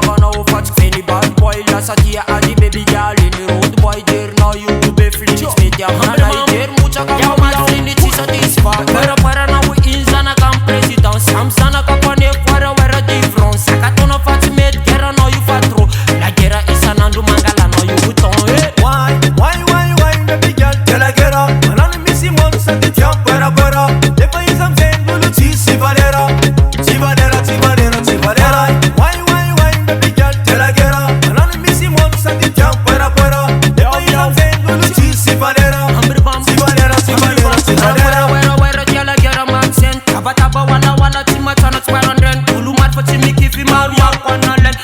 gonna offer to any bad boy. Last a year I the baby girl in the road boy there. Now you be flinch, spit your hand I there. Mucha kama masini tisa dispa. Para na we inzana kam president. Samsana kapane para wera difference. Sakatona fatimet kera no you fatro. La guerra is anandu mangala no you buton. Why, baby girl, tell a guerra. Manani misi mon sa ti tiam para. Le país am zen bulu ti si valera. Ti valera. Why, baby girl, tell a guerra. Manani misi mon sa ti tiam para. Le país am zen bulu ti si valera. Ti valera. Wera jala guerra man sen. Taba wala tima chana 1200. Ulu mat for chimi kifi maru yak wana len.